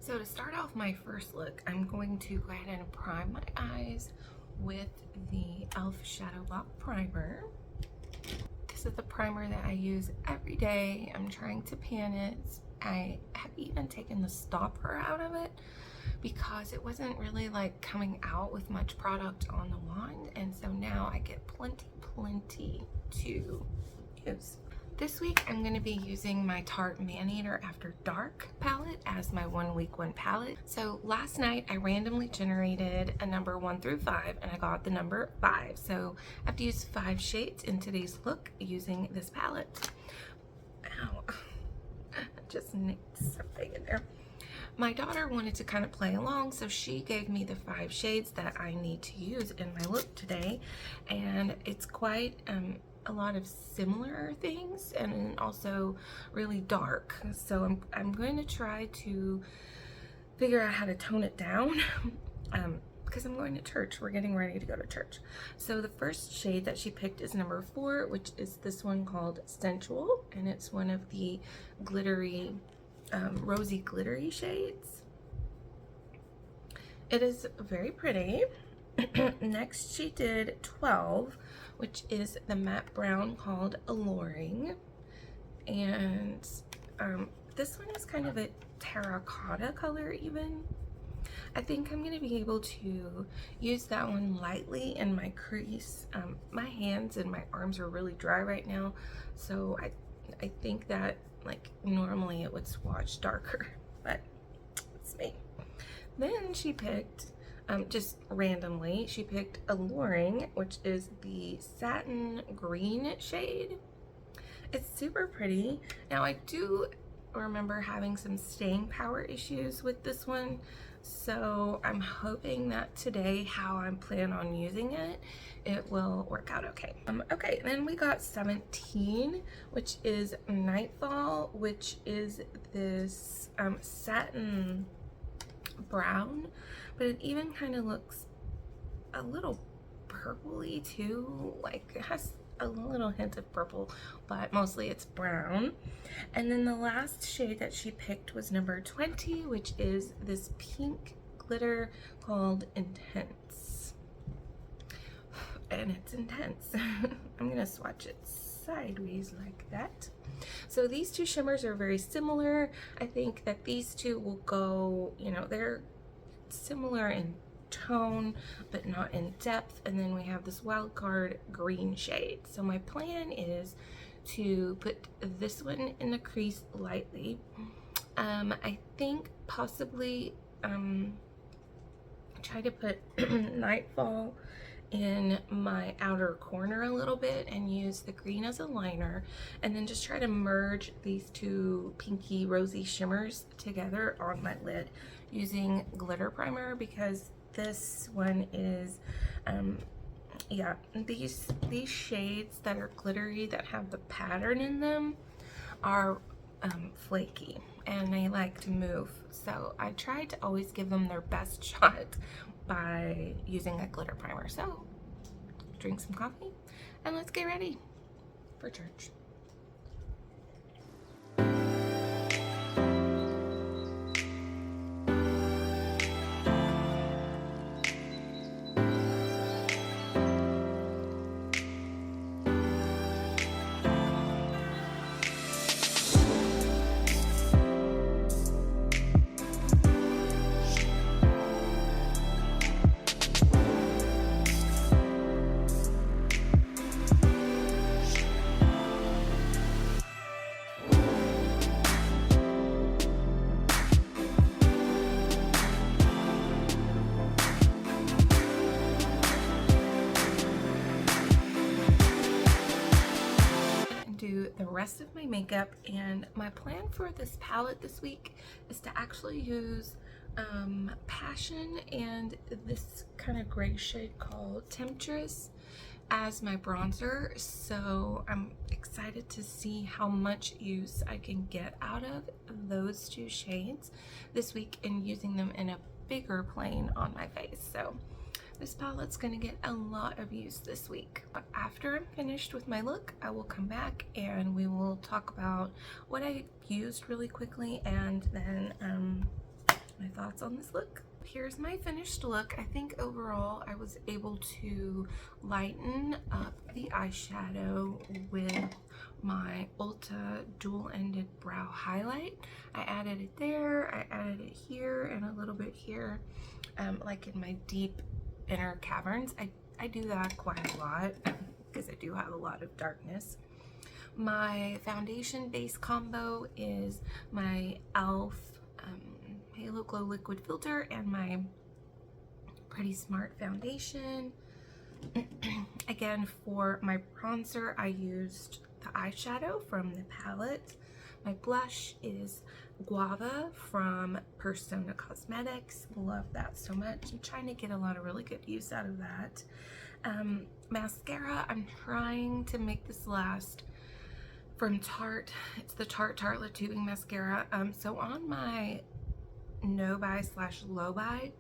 So to start off my first look, I'm going to go ahead and prime my eyes with the e.l.f. Shadow Lock Primer. This is the primer that I use every day. I'm trying to pan it. I have even taken the stopper out of it because it wasn't really like coming out with much product on the wand, and so now I get plenty to use. This week I'm going to be using my Tarte Maneater After Dark palette as my 1 week 1 palette. So last night I randomly generated a number 1 through 5 and I got the number 5. So I have to use 5 shades in today's look using this palette. Ow, I just nicked something in there. My daughter wanted to kind of play along, so she gave me the 5 shades that I need to use in my look today, and it's quite a lot of similar things and also really dark. So I'm going to try to figure out how to tone it down because I'm going to church. We're getting ready to go to church. So the first shade that she picked is number 4, which is this one called Sensual, and it's one of the glittery rosy glittery shades. It is very pretty. Next she did 12, which is the matte brown called Alluring, and this one is kind of a terracotta color even. I think I'm going to be able to use that one lightly in my crease. My hands and my arms are really dry right now, so I think that like normally it would swatch darker, but it's me. Then she picked just randomly, she picked Alluring, which is the satin green shade. It's super pretty. Now I do remember having some staying power issues with this one, so I'm hoping that today, how I'm planning on using it, it will work out okay. Okay, then we got 17, which is Nightfall, which is this satin brown, but it even kind of looks a little purpley too, like it has a little hint of purple, but mostly it's brown. And then the last shade that she picked was number 20, which is this pink glitter called Intense, and it's intense. I'm gonna swatch it sideways like that. So these two shimmers are very similar. I think that these two will go, you know, they're similar in tone but not in depth, and then we have this wild card green shade. So my plan is to put this one in the crease lightly. I think possibly try to put Nightfall in my outer corner a little bit and use the green as a liner, and then just try to merge these two pinky rosy shimmers together on my lid using glitter primer, because this one is yeah, these shades that are glittery that have the pattern in them are flaky and they like to move, so I try to always give them their best shot by using a glitter primer. So drink some coffee and let's get ready for church. Do the rest of my makeup, and my plan for this palette this week is to actually use Passion and this kind of gray shade called Temptress as my bronzer. So I'm excited to see how much use I can get out of those two shades this week and using them in a bigger plane on my face. So this palette's gonna get a lot of use this week. But after I'm finished with my look, I will come back and we will talk about what I used really quickly, and then thoughts on this look. Here's my finished look. I think overall I was able to lighten up the eyeshadow with my Ulta dual-ended brow highlight. I added it there, I added it here, and a little bit here, like in my deep inner caverns. I do that quite a lot because I do have a lot of darkness. My foundation base combo is my e.l.f. Halo Glow Liquid Filter and my Pretty Smart foundation. Again, for my bronzer, I used the eyeshadow from the palette. My blush is Guava from Persona Cosmetics. Love that so much. I'm trying to get a lot of really good use out of that. Mascara, I'm trying to make this last, from Tarte. It's the Tarte Tartelette Tubing Mascara. So on my no buy / low buy,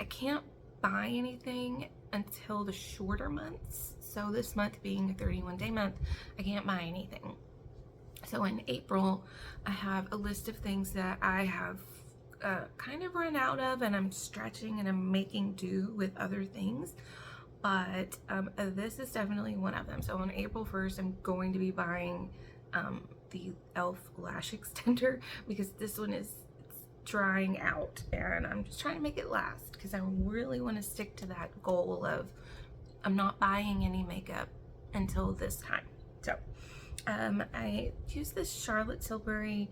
I can't buy anything until the shorter months. So this month being a 31-day month, I can't buy anything. So in April, I have a list of things that I have kind of run out of, and I'm stretching and I'm making do with other things. But this is definitely one of them. So on April 1st, I'm going to be buying the e.l.f. lash extender because this one is drying out, and I'm just trying to make it last because I really want to stick to that goal of I'm not buying any makeup until this time. So I use this Charlotte Tilbury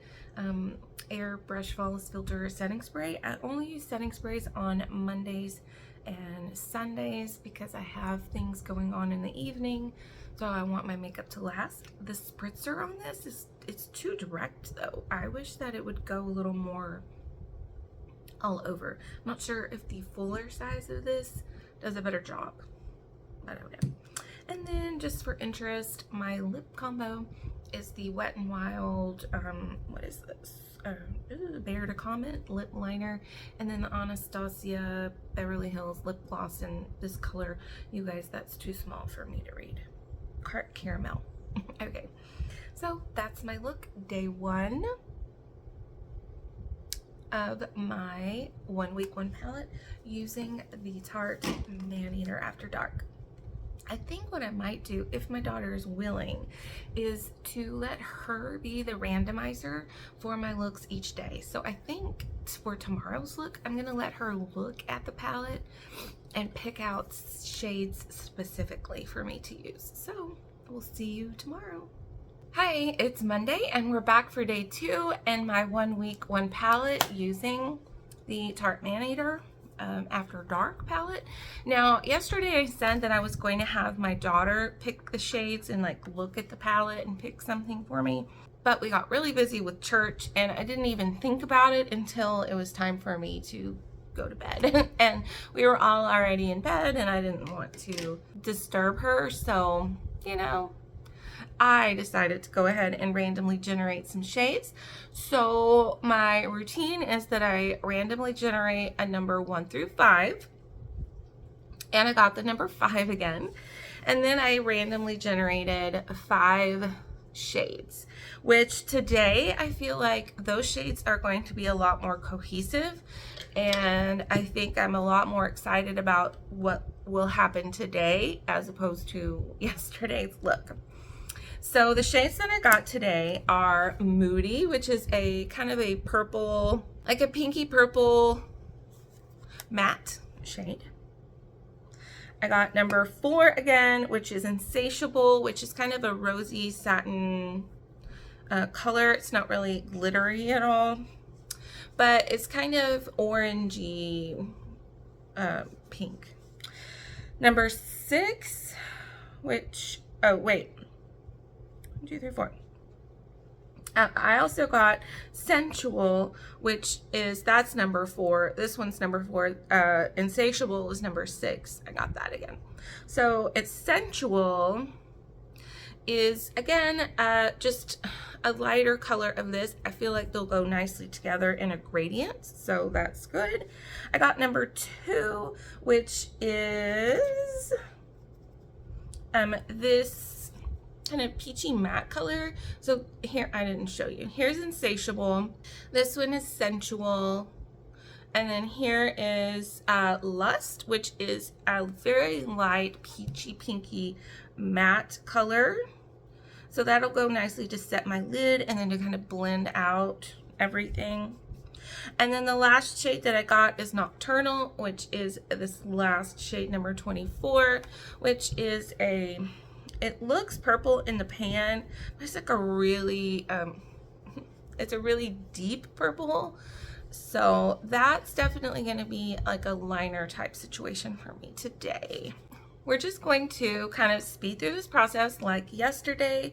Airbrush Flawless Filter setting spray. I only use setting sprays on Mondays and Sundays because I have things going on in the evening, so I want my makeup to last. The spritzer on this it's too direct though. I wish that it would go a little more all over. I'm not sure if the fuller size of this does a better job. I don't know. And then just for interest, my lip combo is the Wet n Wild, what is this? Bear to Comment lip liner, and then the Anastasia Beverly Hills lip gloss in this color. You guys, that's too small for me to read. Caramel. Okay, so that's my look, day 1 of my 1 week 1 palette using the Tarte Maneater After Dark. I think what I might do, if my daughter is willing, is to let her be the randomizer for my looks each day. So I think for tomorrow's look, I'm gonna let her look at the palette and pick out shades specifically for me to use. So we'll see you tomorrow. Hi, it's Monday and we're back for day 2 and my 1 week 1 palette using the Tarte Maneater After Dark palette. Now, yesterday I said that I was going to have my daughter pick the shades and like look at the palette and pick something for me, but we got really busy with church and I didn't even think about it until it was time for me to go to bed. And we were all already in bed and I didn't want to disturb her, so you know, I decided to go ahead and randomly generate some shades. So my routine is that I randomly generate a number 1 through 5, and I got the number 5 again, and then I randomly generated 5 shades, which today I feel like those shades are going to be a lot more cohesive, and I think I'm a lot more excited about what will happen today as opposed to yesterday's look. So the shades that I got today are Moody, which is a kind of a purple, like a pinky purple matte shade. I got number 4 again, which is Insatiable, which is kind of a rosy satin color. It's not really glittery at all, but it's kind of orangey pink. Number 6, which, oh wait, 1, 2, 3, 4. I also got Sensual, which is, that's number 4. This one's number 4. Insatiable is number 6. I got that again. So it's Sensual is, again, just a lighter color of this. I feel like they'll go nicely together in a gradient, so that's good. I got number 2, which is this kind of peachy matte color. So here, I didn't show you. Here's Insatiable. This one is Sensual. And then here is Lust, which is a very light peachy pinky matte color. So that'll go nicely to set my lid and then to kind of blend out everything. And then the last shade that I got is Nocturnal, which is this last shade, number 24, which is it looks purple in the pan, but it's like a really, it's a really deep purple. So that's definitely going to be like a liner type situation for me today. We're just going to kind of speed through this process like yesterday,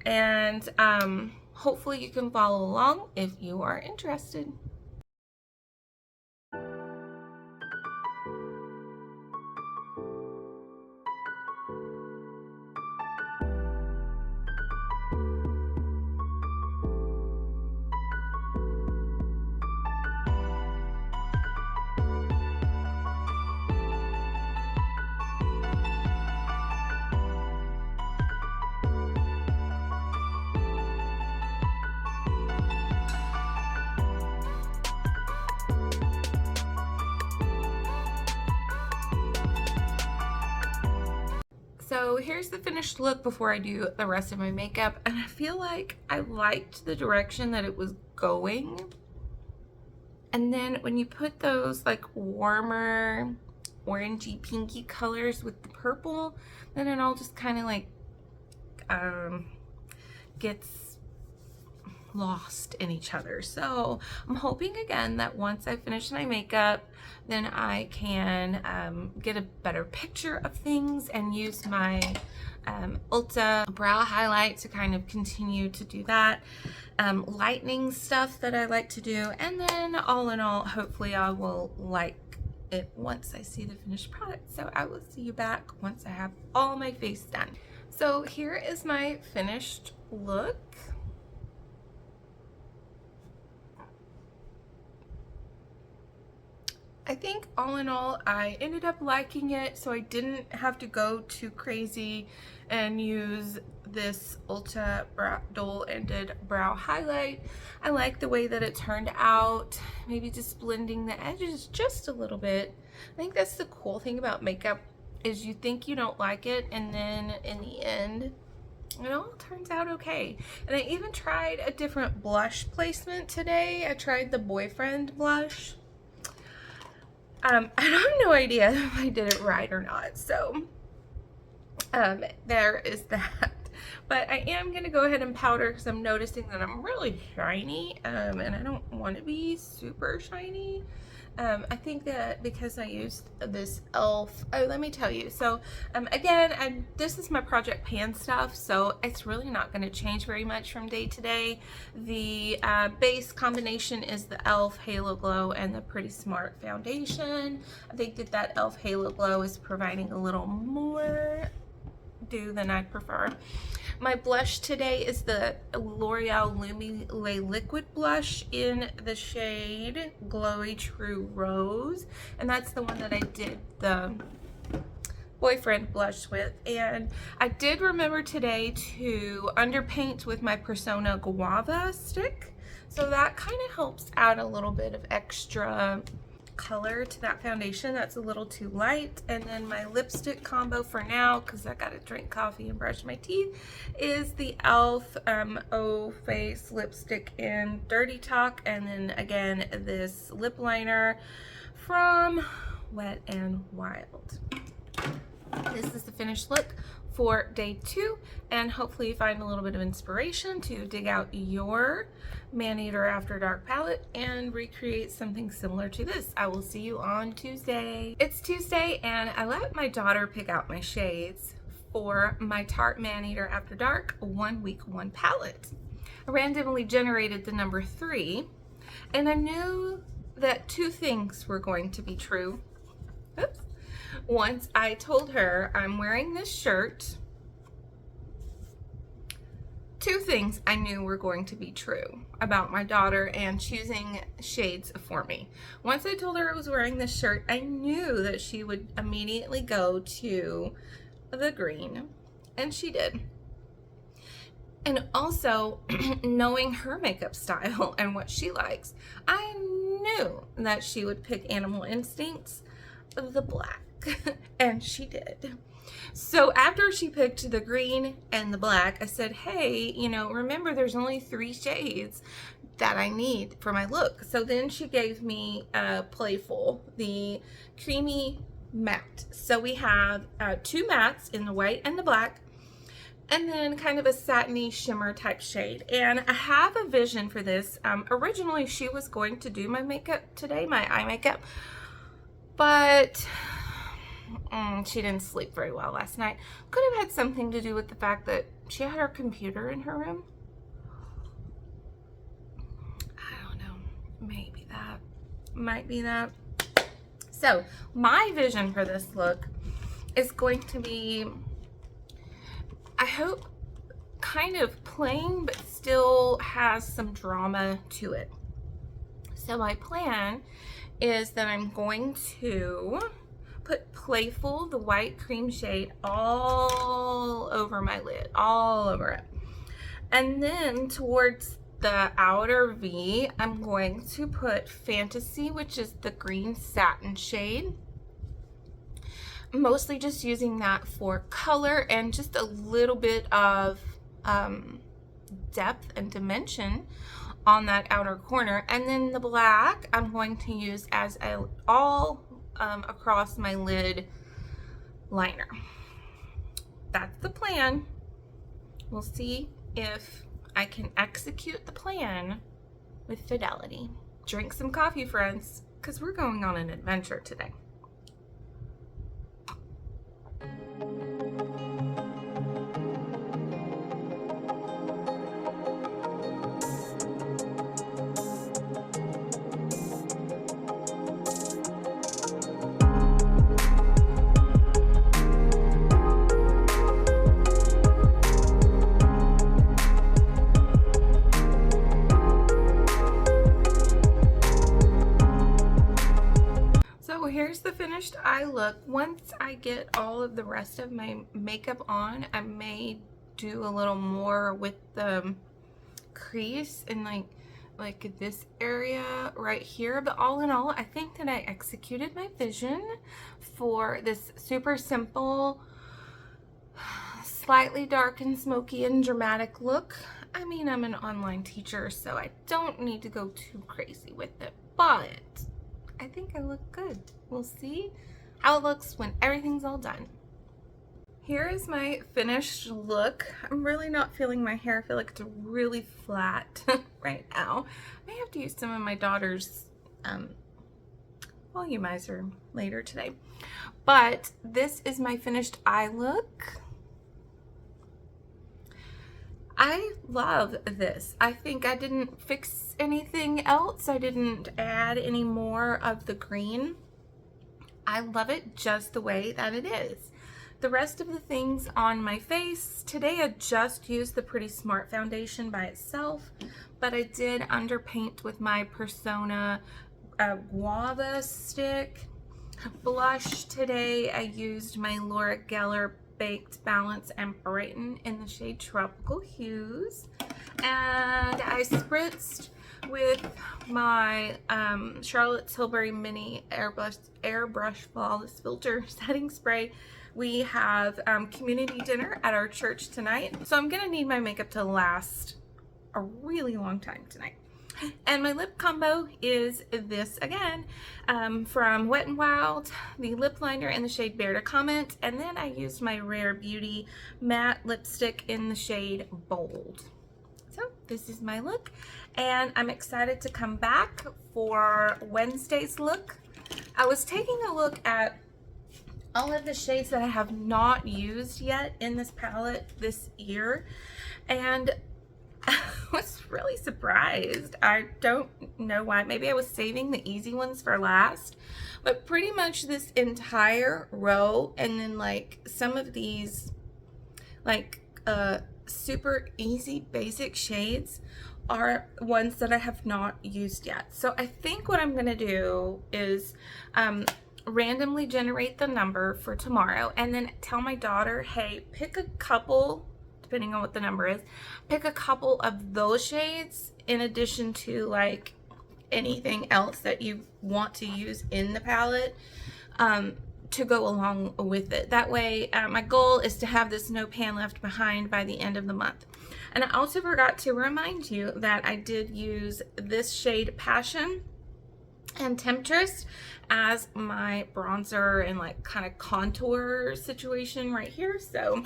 and hopefully you can follow along if you are interested. So here's the finished look before I do the rest of my makeup, and I feel like I liked the direction that it was going. And then when you put those like warmer orangey pinky colors with the purple, then it all just kind of like gets lost in each other. So I'm hoping again that once I finish my makeup, then I can get a better picture of things and use my Ulta brow highlight to kind of continue to do that lightening stuff that I like to do. And then all in all, hopefully I will like it once I see the finished product. So I will see you back once I have all my face done. So here is my finished look. I think all in all, I ended up liking it, so I didn't have to go too crazy and use this Ulta dual-ended brow highlight. I like the way that it turned out, maybe just blending the edges just a little bit. I think that's the cool thing about makeup, is you think you don't like it, and then in the end, it all turns out okay. And I even tried a different blush placement today. I tried the Boyfriend blush. I have no idea if I did it right or not, so there is that. But I am going to go ahead and powder because I'm noticing that I'm really shiny, and I don't want to be super shiny. I think that because I used this e.l.f. Oh, let me tell you. So, again, this is my Project Pan stuff, so it's really not going to change very much from day to day. The base combination is the e.l.f. Halo Glow and the Pretty Smart Foundation. I think that e.l.f. Halo Glow is providing a little more dew than I prefer. My blush today is the L'Oreal Lumi Liquid Blush in the shade Glowy True Rose, and that's the one that I did the Boyfriend blush with. And I did remember today to underpaint with my Persona Guava stick, so that kind of helps add a little bit of extra color to that foundation that's a little too light. And then my lipstick combo for now, because I gotta drink coffee and brush my teeth, is the e.l.f. O Face lipstick in Dirty Talk, and then again this lip liner from Wet n Wild. This is the finished look for day 2, and hopefully you find a little bit of inspiration to dig out your Maneater After Dark palette and recreate something similar to this. I will see you on Tuesday. It's Tuesday, and I let my daughter pick out my shades for my Tarte Maneater After Dark 1 Week 1 palette. I randomly generated the number 3, and I knew that 2 things were going to be true. Oops. Once I told her I'm wearing this shirt, 2 things I knew were going to be true about my daughter and choosing shades for me. Once I told her I was wearing this shirt, I knew that she would immediately go to the green, and she did. And also, knowing her makeup style and what she likes, I knew that she would pick Animal Instincts, the black, and she did. So after she picked the green and the black, I said, hey, you know, remember there's only 3 shades that I need for my look. So then she gave me Playful, the creamy matte. So we have 2 mattes in the white and the black, and then kind of a satiny shimmer type shade. And I have a vision for this. Originally she was going to do my makeup today, my eye makeup, but she didn't sleep very well last night. Could have had something to do with the fact that she had her computer in her room. I don't know, maybe that, might be that. So my vision for this look is going to be, I hope, kind of plain, but still has some drama to it. So my plan is that I'm going to put Playful, the white cream shade, all over my lid, all over it. And then towards the outer V, I'm going to put Fantasy, which is the green satin shade. Mostly just using that for color and just a little bit of depth and dimension on that outer corner. And then the black I'm going to use as a all across my lid liner. That's the plan. We'll see if I can execute the plan with fidelity. Drink some coffee, friends, because we're going on an adventure today. Here's the finished eye look. Once I get all of the rest of my makeup on, I may do a little more with the crease and like this area right here. But all in all, I think that I executed my vision for this super simple, slightly dark and smoky and dramatic look. I mean, I'm an online teacher, so I don't need to go too crazy with it, but I think I look good. We'll see how it looks when everything's all done. Here is my finished look. I'm really not feeling my hair. I feel like it's really flat right now. I may have to use some of my daughter's volumizer later today. But this is my finished eye look. I love this. I think I didn't fix anything else. I didn't add any more of the green. I love it just the way that it is. The rest of the things on my face, today I just used the Pretty Smart foundation by itself, but I did underpaint with my Persona Guava stick. Blush today, I used my Laura Geller Baked Balance and Brighten in the shade Tropical Hues, and I spritzed with my Charlotte Tilbury Mini Airbrush Flawless Filter Setting Spray. We have community dinner at our church tonight, so I'm gonna need my makeup to last a really long time tonight. And my lip combo is this again, from Wet n Wild, the lip liner in the shade Bear to Comment, and then I used my Rare Beauty matte lipstick in the shade Bold. So this is my look, and I'm excited to come back for Wednesday's look. I was taking a look at all of the shades that I have not used yet in this palette this year, and I was really surprised. I don't know why. Maybe I was saving the easy ones for last, but pretty much this entire row, and then like some of these like super easy basic shades are ones that I have not used yet. So I think what I'm gonna do is randomly generate the number for tomorrow and then tell my daughter, hey, pick a couple, depending on what the number is, pick a couple of those shades in addition to like anything else that you want to use in the palette to go along with it. That way, my goal is to have this no pan left behind by the end of the month. And I also forgot to remind you that I did use this shade Passion and Temptress as my bronzer and like kind of contour situation right here. So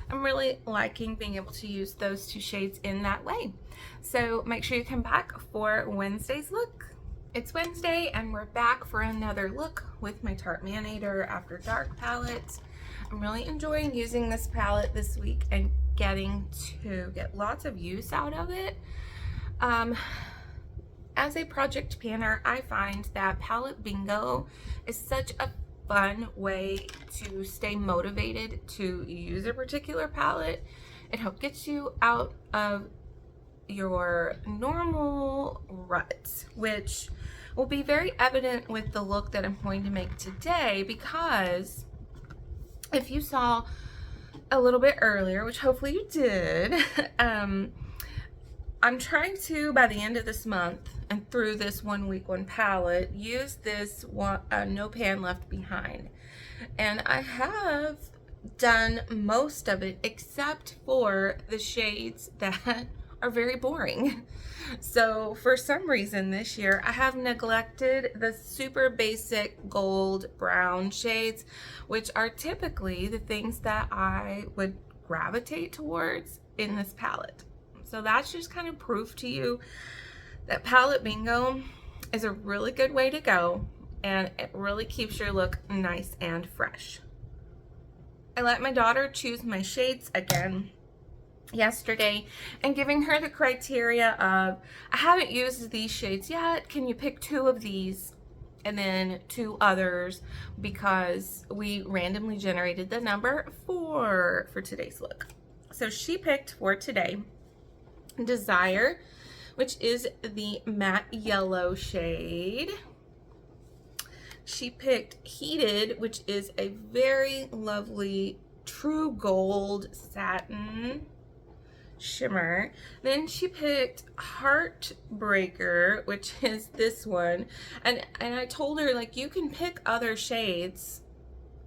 I'm really liking being able to use those two shades in that way. So make sure you come back for Wednesday's look. It's Wednesday and we're back for another look with my Tarte Maneater After Dark palette. I'm really enjoying using this palette this week and getting to get lots of use out of it. As a project planner, I find that palette bingo is such a fun way to stay motivated to use a particular palette. It helps get you out of your normal rut, which will be very evident with the look that I'm going to make today, because if you saw a little bit earlier, which hopefully you did, I'm trying to, by the end of this month and through this 1 week 1 palette, use this one, no pan left behind. And I have done most of it except for the shades that are very boring. So for some reason this year I have neglected the super basic gold brown shades, which are typically the things that I would gravitate towards in this palette. So that's just kind of proof to you that palette bingo is a really good way to go, and it really keeps your look nice and fresh. I let my daughter choose my shades again yesterday and giving her the criteria of, I haven't used these shades yet, can you pick 2 of these and then 2 others, because we randomly generated the number 4 for today's look. So she picked for today Desire, which is the matte yellow shade. She picked Heated, which is a very lovely true gold satin shimmer. Then she picked Heartbreaker, which is this one, and I told her, like, you can pick other shades,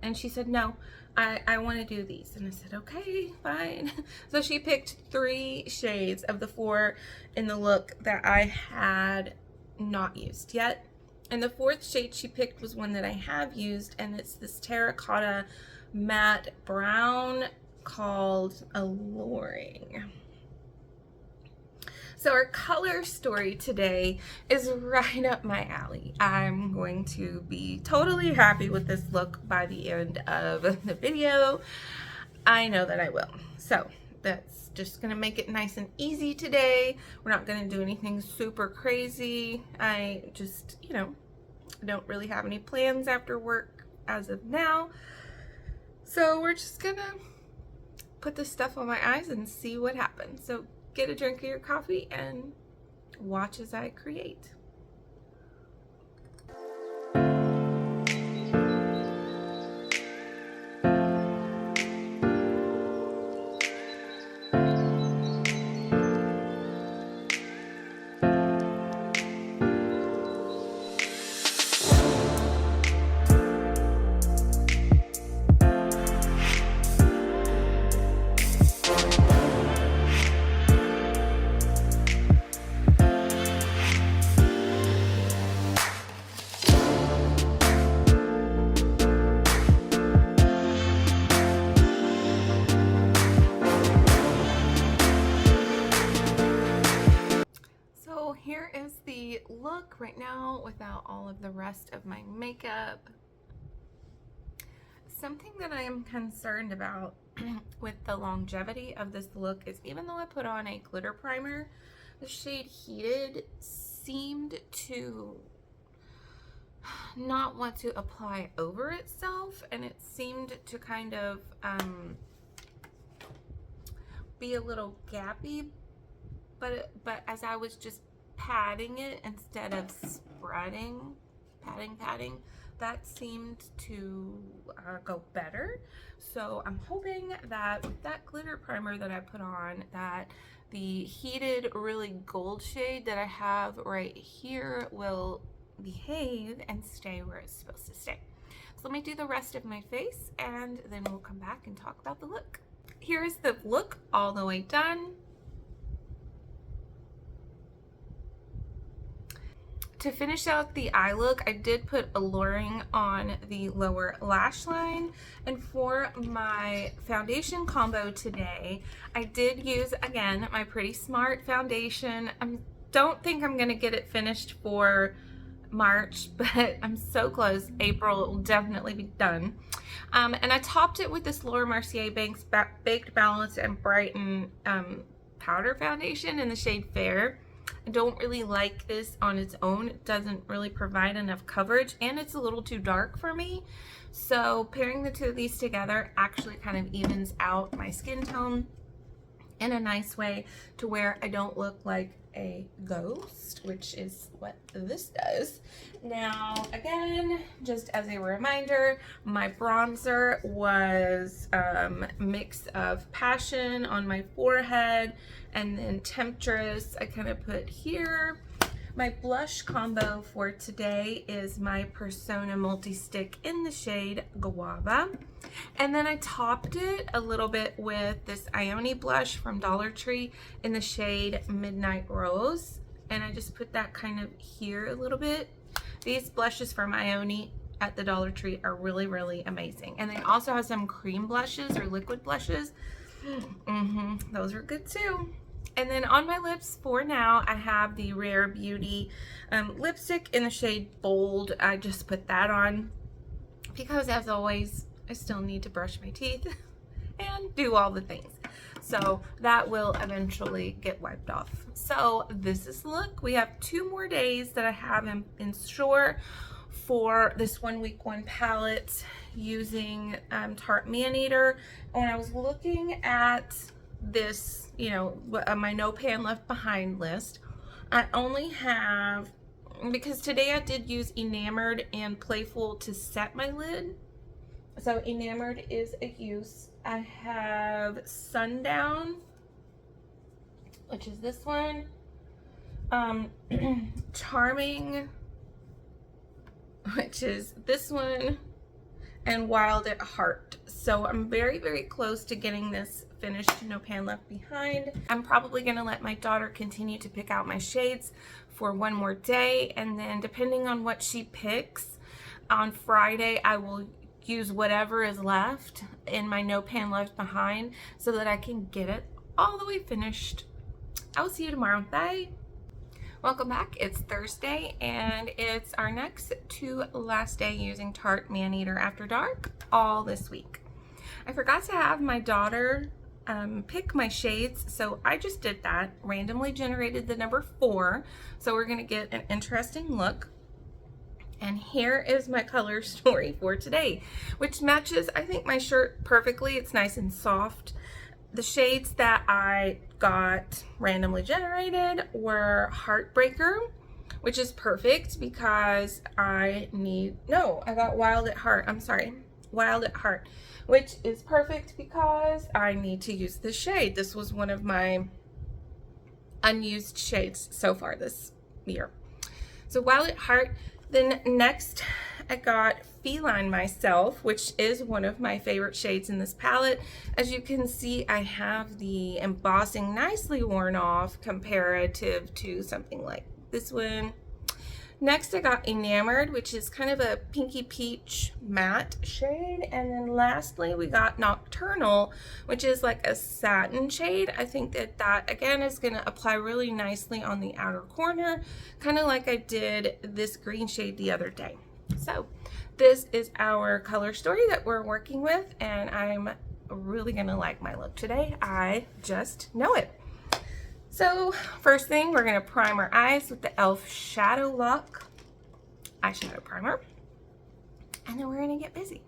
and she said no, I want to do these. And I said okay, fine. So she picked 3 shades of the 4 in the look that I had not used yet, and the 4th shade she picked was one that I have used, and it's this terracotta matte brown called Alluring. So our color story today is right up my alley. I'm going to be totally happy with this look by the end of the video. I know that I will. So that's just gonna make it nice and easy today. We're not gonna do anything super crazy. I just, you know, don't really have any plans after work as of now. So we're just gonna put this stuff on my eyes and see what happens. So get a drink of your coffee and watch as I create. Here is the look right now without all of the rest of my makeup. Something that I am concerned about with the longevity of this look is, even though I put on a glitter primer, the shade Heated seemed to not want to apply over itself, and it seemed to kind of be a little gappy, but as I was just patting it instead of spreading, patting, that seemed to go better. So I'm hoping that with that glitter primer that I put on, that the heated really gold shade that I have right here will behave and stay where it's supposed to stay. So let me do the rest of my face and then we'll come back and talk about the look. Here's the look all the way done. To finish out the eye look, I did put alluring on the lower lash line. And for my foundation combo today, I did use, again, my Pretty Smart foundation. I don't think I'm going to get it finished for March, but I'm so close. April, it will definitely be done. And I topped it with this Laura Mercier Baked Balance and Brighten powder foundation in the shade Fair. I don't really like this on its own. It doesn't really provide enough coverage and it's a little too dark for me. So pairing the two of these together actually kind of evens out my skin tone in a nice way to where I don't look like a ghost, which is what this does. Now, again, just as a reminder, my bronzer was mix of Passion on my forehead and then Temptress I kind of put here. My blush combo for today is my Persona Multi-Stick in the shade Guava. And then I topped it a little bit with this Ione blush from Dollar Tree in the shade Midnight Rose. And I just put that kind of here a little bit. These blushes from Ione at the Dollar Tree are really, really amazing. And they also have some cream blushes or liquid blushes. Those are good too. And then on my lips for now, I have the Rare Beauty lipstick in the shade Bold. I just put that on because, as always, I still need to brush my teeth and do all the things. So that will eventually get wiped off. So this is the look. We have 2 more days that I have in store for this 1 week 1 palette using Tarte Maneater. When I was looking at this, you know, my No Pan Left Behind list, I only have, because today I did use Enamored and Playful to set my lid. So Enamored is a use. I have Sundown, which is this one. Charming, which is this one, and Wild at Heart. So I'm very, very close to getting this finished, No Pan Left Behind. I'm probably gonna let my daughter continue to pick out my shades for 1 more day, and then depending on what she picks, on Friday I will use whatever is left in my No Pan Left Behind so that I can get it all the way finished. I will see you tomorrow. Bye. Welcome back. It's Thursday and it's our next to last day using Tarte Maneater After Dark all this week. I forgot to have my daughter pick my shades, so I just did that, randomly generated the number 4, so we're gonna get an interesting look. And here is my color story for today, which matches, I think, my shirt perfectly. It's nice and soft. The shades that I got randomly generated were Heartbreaker, which is perfect because I got Wild at Heart. I'm sorry, Wild at Heart, which is perfect because I need to use this shade. This was one of my unused shades so far this year. So Wild at Heart. Then next I got Feline Myself, which is one of my favorite shades in this palette. As you can see, I have the embossing nicely worn off comparative to something like this one. Next I got Enamored, which is kind of a pinky peach matte shade. And then lastly we got Nocturnal, which is like a satin shade. I think that again is going to apply really nicely on the outer corner, kind of like I did this green shade the other day. So this is our color story that we're working with, and I'm really going to like my look today. I just know it. So first thing, we're going to prime our eyes with the e.l.f. Shadow Lock eyeshadow primer, and then we're going to get busy.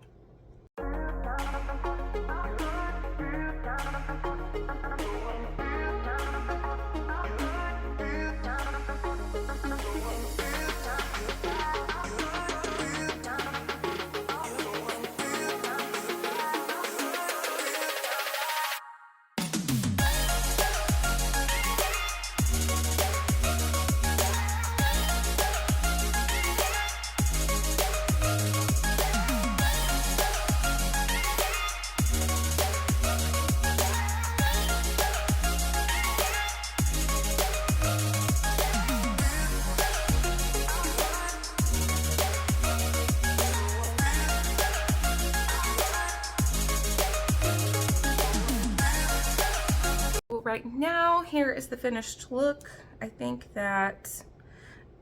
right now, here is the finished look. I think that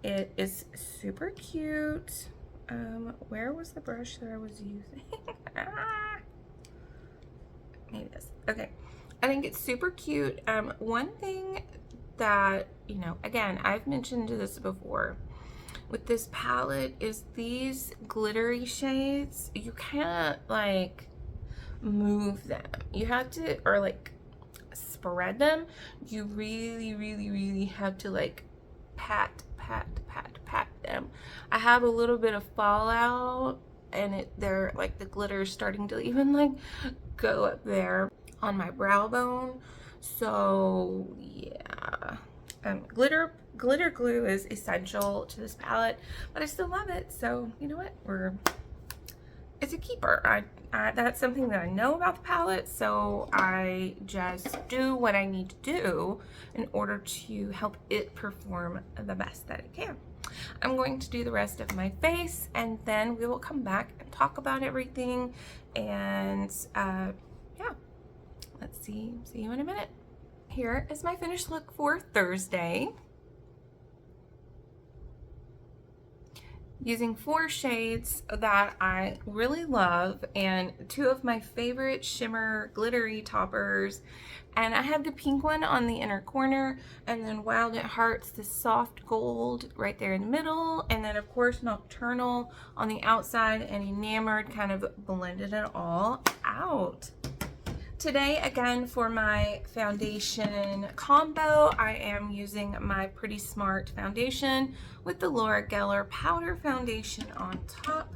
it is super cute. Where was the brush that I was using? Maybe this. Okay. I think it's super cute. One thing that, you know, again, I've mentioned this before with this palette is these glittery shades, you can't like move them. You have to, or like spread them. You really have to like pat them. I have a little bit of fallout, and they're like the glitter is starting to even like go up there on my brow bone. So yeah, glitter glue is essential to this palette, but I still love it. So you know what, it's a keeper. That's something that I know about the palette, so I just do what I need to do in order to help it perform the best that it can. I'm going to do the rest of my face, and then we will come back and talk about everything. And yeah, let's see you in a minute. Here is my finished look for Thursday. Using 4 shades that I really love and 2 of my favorite shimmer glittery toppers. And I have the pink one on the inner corner, and then Wild at Heart's the soft gold right there in the middle, and then of course Nocturnal on the outside, and Enamored kind of blended it all out. Today, again, for my foundation combo, I am using my Pretty Smart foundation with the Laura Geller powder foundation on top.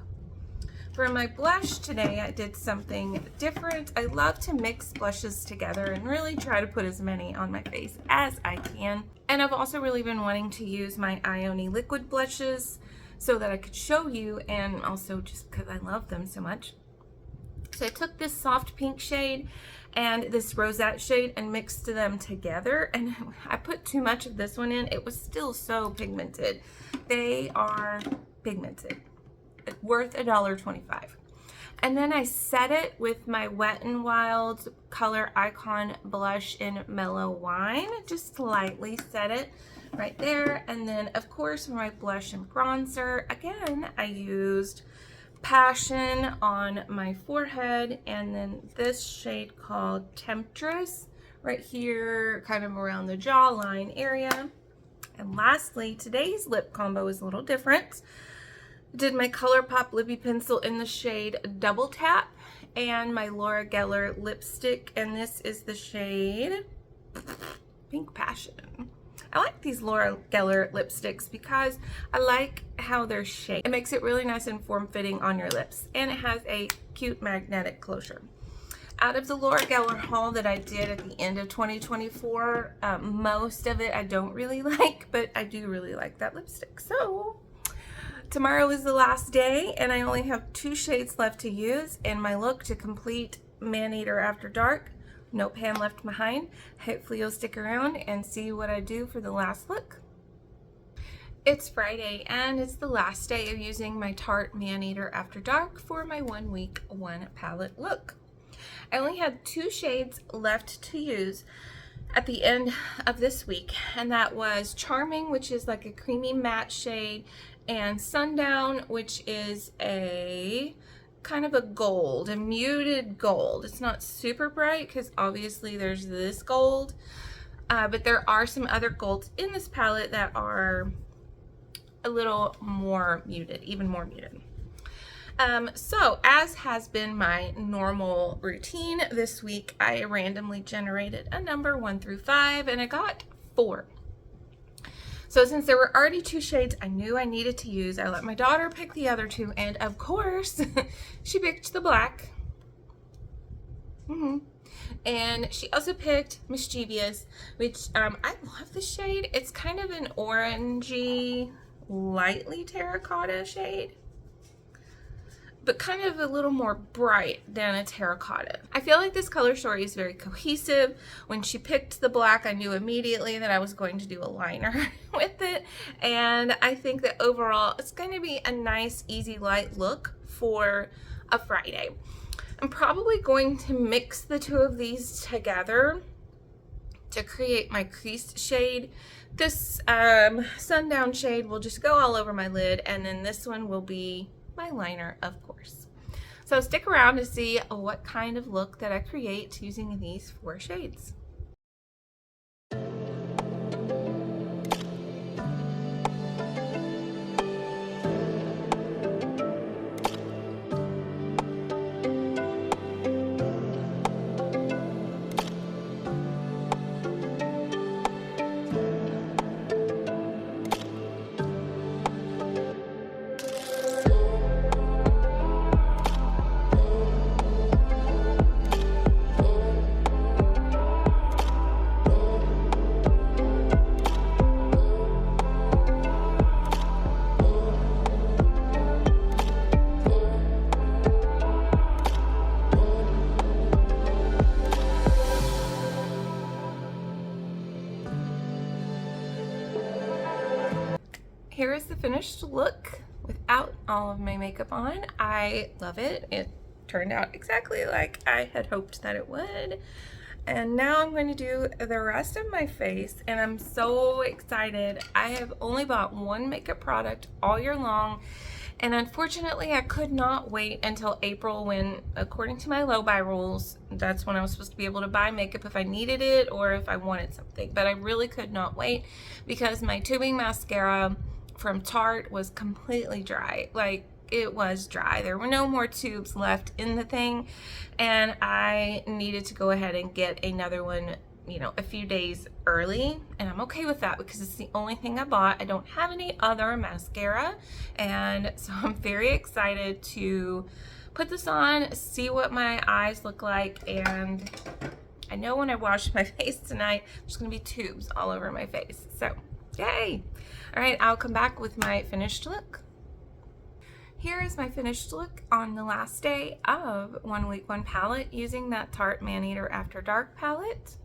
For my blush today, I did something different. I love to mix blushes together and really try to put as many on my face as I can. And I've also really been wanting to use my Ione liquid blushes so that I could show you, and also just because I love them so much. So I took this soft pink shade and this rosette shade and mixed them together, and I put too much of this one in. It was still so pigmented. They are pigmented. Worth $1.25. And then I set it with my Wet n Wild Color Icon blush in Mellow Wine. Just lightly set it right there. And then of course for my blush and bronzer, again, I used Passion on my forehead, and then this shade called Temptress right here, kind of around the jawline area. And lastly, today's lip combo is a little different. Did my ColourPop Lippy Pencil in the shade Double Tap, and my Laura Geller lipstick, and this is the shade Pink Passion. I like these Laura Geller lipsticks because I like how they're shaped. It makes it really nice and form-fitting on your lips, and it has a cute magnetic closure. Out of the Laura Geller haul that I did at the end of 2024, most of it I don't really like, but I do really like that lipstick. So tomorrow is the last day, and I only have 2 shades left to use in my look to complete Maneater After Dark. No pan left behind. Hopefully you'll stick around and see what I do for the last look. It's Friday, and it's the last day of using my Tarte Maneater After Dark for my 1 week, 1 palette look. I only had 2 shades left to use at the end of this week, and that was Charming, which is like a creamy matte shade, and Sundown, which is a kind of a gold, a muted gold. It's not super bright because obviously there's this gold, but there are some other golds in this palette that are a little more muted, even more muted. So as has been my normal routine this week, I randomly generated a number 1 through 5, and I got 4. So since there were already 2 shades I knew I needed to use, I let my daughter pick the other 2, and of course, she picked the black. And she also picked Mischievous, which I love the shade. It's kind of an orangey, lightly terracotta shade, but kind of a little more bright than a terracotta. I feel like this color story is very cohesive. When she picked the black, I knew immediately that I was going to do a liner with it, and I think that overall it's going to be a nice, easy, light look for a Friday. I'm probably going to mix the 2 of these together to create my creased shade. This sundown shade will just go all over my lid, and then this one will be my liner, of course. So stick around to see what kind of look that I create using these 4 shades. Here is the finished look without all of my makeup on. I love it. It turned out exactly like I had hoped that it would. And now I'm going to do the rest of my face, and I'm so excited. I have only bought 1 makeup product all year long, and unfortunately I could not wait until April when, according to my low buy rules, that's when I was supposed to be able to buy makeup if I needed it or if I wanted something. But I really could not wait because my tubing mascara from Tarte was completely dry. Like, it was dry. There were no more tubes left in the thing, and I needed to go ahead and get another one, you know, a few days early, and I'm okay with that because it's the only thing I bought. I don't have any other mascara, and so I'm very excited to put this on, see what my eyes look like, and I know when I wash my face tonight, there's gonna be tubes all over my face, so yay! All right, I'll come back with my finished look. Here is my finished look on the last day of 1 Week 1 palette using that Tarte Maneater After Dark palette.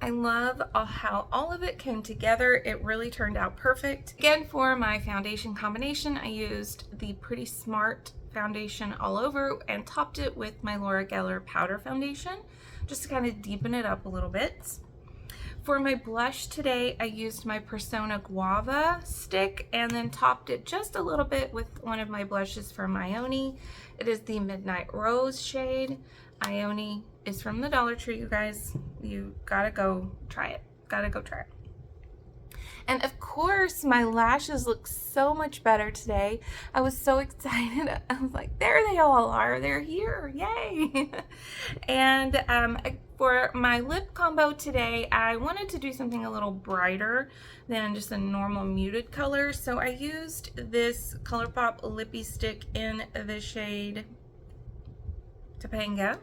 I love how all of it came together. It really turned out perfect. Again, for my foundation combination, I used the Pretty Smart foundation all over and topped it with my Laura Geller powder foundation just to kind of deepen it up a little bit. For my blush today, I used my Persona Guava stick and then topped it just a little bit with one of my blushes from Ione. It is the Midnight Rose shade. Ione is from the Dollar Tree, you guys. You gotta go try it. Gotta go try it. And of course, my lashes look so much better today. I was so excited. I was like, there they all are. They're here. Yay. And for my lip combo today, I wanted to do something a little brighter than just a normal muted color. So I used this ColourPop lippy stick in the shade Topanga,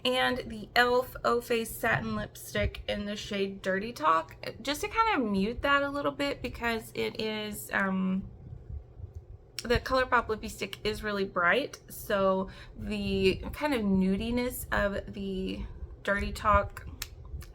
and the e.l.f. O-Face Satin Lipstick in the shade Dirty Talk, just to kind of mute that a little bit because it is, the ColourPop lippy stick is really bright, so the kind of nudiness of the Dirty Talk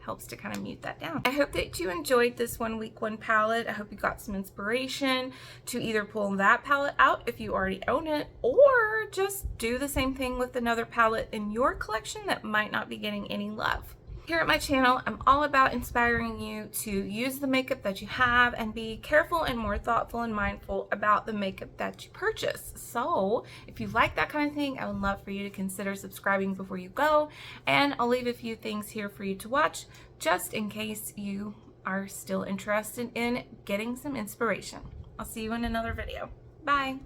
helps to kind of mute that down. I hope that you enjoyed this 1 Week 1 palette. I hope you got some inspiration to either pull that palette out if you already own it, or just do the same thing with another palette in your collection that might not be getting any love. Here at my channel, I'm all about inspiring you to use the makeup that you have and be careful and more thoughtful and mindful about the makeup that you purchase. So if you like that kind of thing, I would love for you to consider subscribing before you go, and I'll leave a few things here for you to watch just in case you are still interested in getting some inspiration. I'll see you in another video. Bye.